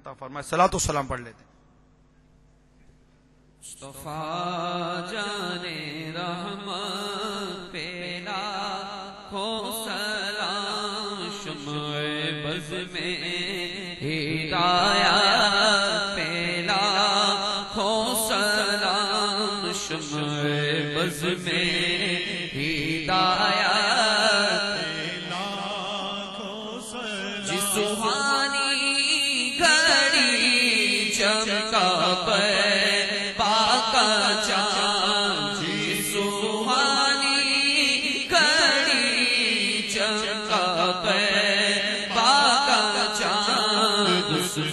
فرمائے صلاۃ و سلام پڑھ لیتے ہیں۔ مصطفیٰ جانے رحمت پیلا ہو سلام شمع بز میں ہدایت پیلا ہو سلام شمع بز میں ہدایت پیلا ہو سلام جس سبحانی گھڑی چمکا پہ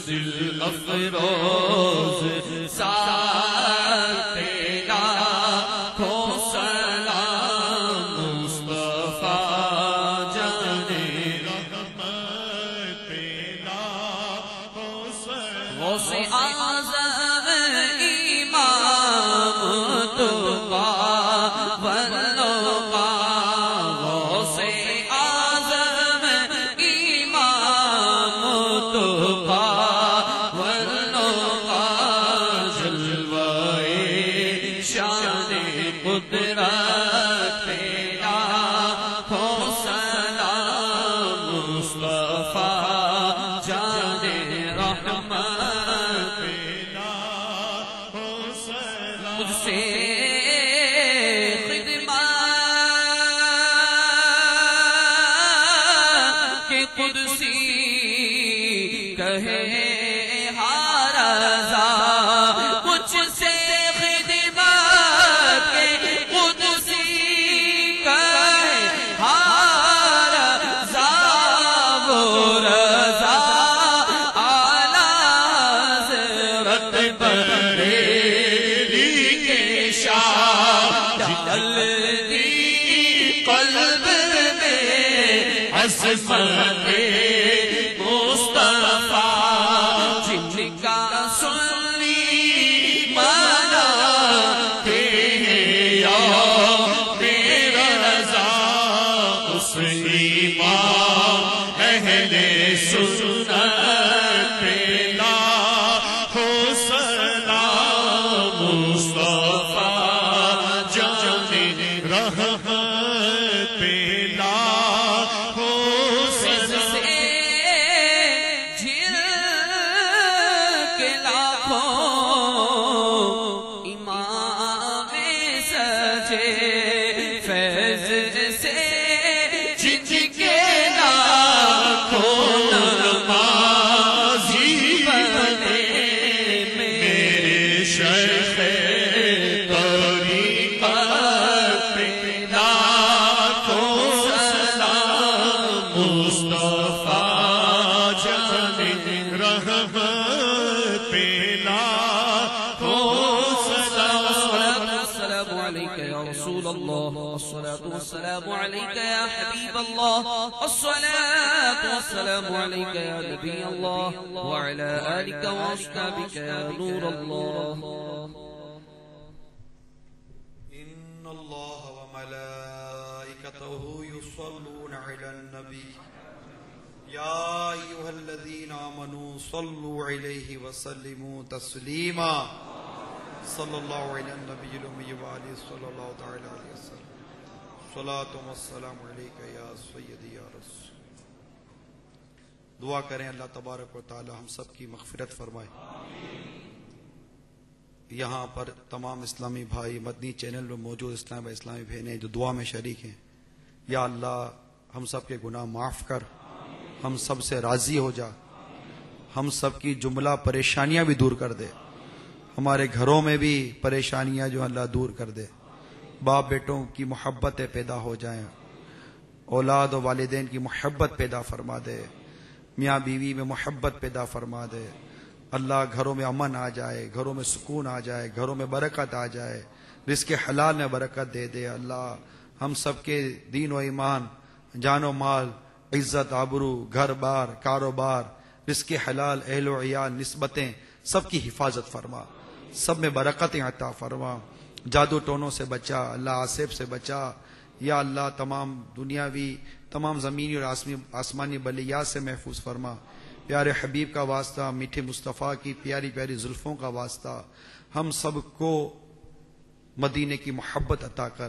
دل افروز سار تیرا ہو سلام مصطفیٰ جانے رحمت پیلا ہو سلام غوث اعظم امام تقا والنقا غوث اعظم امام تقا قدرت پیدا ہو سلام مصطفیٰ جانے رحمت پیدا ہو سلام مجھ سے خدمت کے قدسی کہے ہر رضا مجھ سے عظمت مصطفیٰ جن کا سنی مناتے ہیں یا میرا رضا اس امام اہل سنت پیلا ہو سلام مصطفیٰ جانے رحمت پیلا السلام عليك يا حبيب الله الصلاة والسلام عليك يا نبي الله وعلى آلك وأصحابك يا نور الله إن الله وملائكته يصلون على النبي يا أيها الذين آمنوا صلوا عليه وسلموا تسليما صلى الله على النبي الأمي وعليه صلى الله تعالى عليه وسلم صلاۃ والسلام علیک یا سیدی یا رسول۔ دعا کریں اللہ تبارک و تعالی ہم سب کی مغفرت فرمائے۔ یہاں پر تمام اسلامی بھائی مدنی چینل میں موجود اسلام و اسلامی بہنیں جو دعا میں شریک ہیں، یا اللہ ہم سب کے گناہ معاف کر، ہم سب سے راضی ہو جا، ہم سب کی جملہ پریشانیاں بھی دور کر دے، ہمارے گھروں میں بھی پریشانیاں جو اللہ دور کر دے، باپ بیٹوں کی محبتیں پیدا ہو جائیں، اولاد و والدین کی محبت پیدا فرما دے، میاں بیوی میں محبت پیدا فرما دے، اللہ گھروں میں امن آ جائے، گھروں میں سکون آ جائے، گھروں میں برکت آ جائے، رزق حلال میں برکت دے دے۔ اللہ ہم سب کے دین و ایمان، جان و مال، عزت آبرو، گھر بار، کاروبار، رزق حلال، اہل و عیال، نسبتیں سب کی حفاظت فرما، سب میں برکتیں عطا فرما، جادو ٹونوں سے بچا، اللہ آصف سے بچا، یا اللہ تمام دنیاوی، تمام زمینی اور آسمانی بلیات سے محفوظ فرما، پیارے حبیب کا واسطہ، میٹھے مصطفیٰ کی پیاری پیاری زلفوں کا واسطہ، ہم سب کو مدینے کی محبت عطا کر،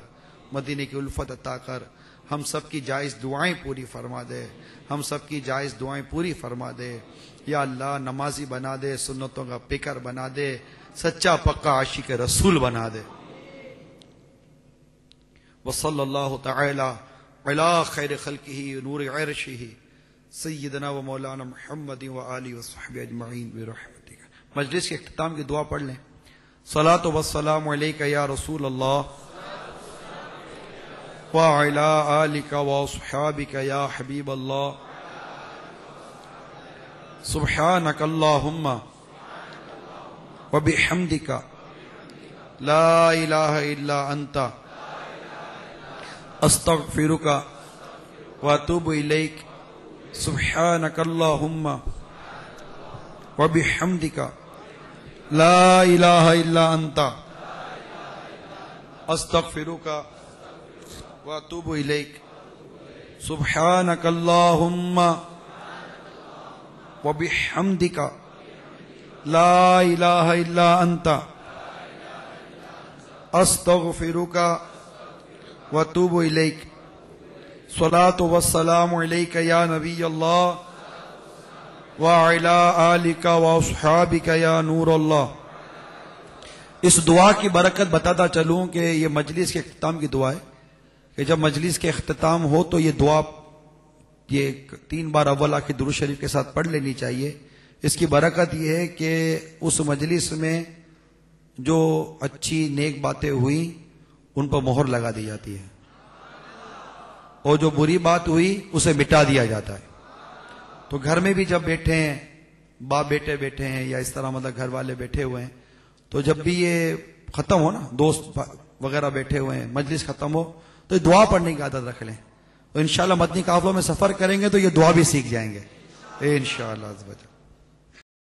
مدینے کی الفت عطا کر، ہم سب کی جائز دعائیں پوری فرما دے، ہم سب کی جائز دعائیں پوری فرما دے۔ یا اللہ نمازی بنا دے، سنتوں کا پیکر بنا دے، سچا پکا عاشق رسول بنا دے۔ وصلی اللہ تعالی علی خیر خلقہ نور عرشہ سیدنا و مولانا محمد و آلہ و صحبہ اجمعین برحمتک۔ مجلس کے اختتام کی دعا پڑھ لیں۔ صلاۃ و السلام علیک یا رسول اللہ وعلی آلک و اصحابک یا حبیب اللہ، سبحانک اللہم و بحمدک لا الہ الا انت استغفرک و اتوب الیک، سبحانک اللہم و بحمدک لا الہ الا انت استغفرک و اتوب الیک، سبحانک اللہم و بحمدک لا الہ الا انت استغفرک و اتوب الیک۔ صلاۃ و السلام علیک یا نبی اللہ وعلی آلک و اصحابک یا نور اللہ۔ اس دعا کی برکت بتاتا چلوں کہ یہ مجلس کے اختتام کی دعا ہے، کہ جب مجلس کے اختتام ہو تو یہ دعا یہ 3 بار اول آخر درود شریف کے ساتھ پڑھ لینی چاہیے۔ اس کی برکت یہ ہے کہ اس مجلس میں جو اچھی نیک باتیں ہوئی ان پر مہر لگا دی جاتی ہے، اور جو بری بات ہوئی اسے مٹا دیا جاتا ہے۔ تو گھر میں بھی جب بیٹھے ہیں، باپ بیٹے بیٹھے ہیں یا اس طرح مطلب گھر والے بیٹھے ہوئے ہیں، تو جب بھی یہ ختم ہو نا، دوست وغیرہ بیٹھے ہوئے ہیں، مجلس ختم ہو تو یہ دعا پڑھنے کی عادت رکھ لیں، تو انشاءاللہ مدنی قافلوں میں سفر کریں گے تو یہ دعا بھی سیکھ جائیں گے انشاءاللہ۔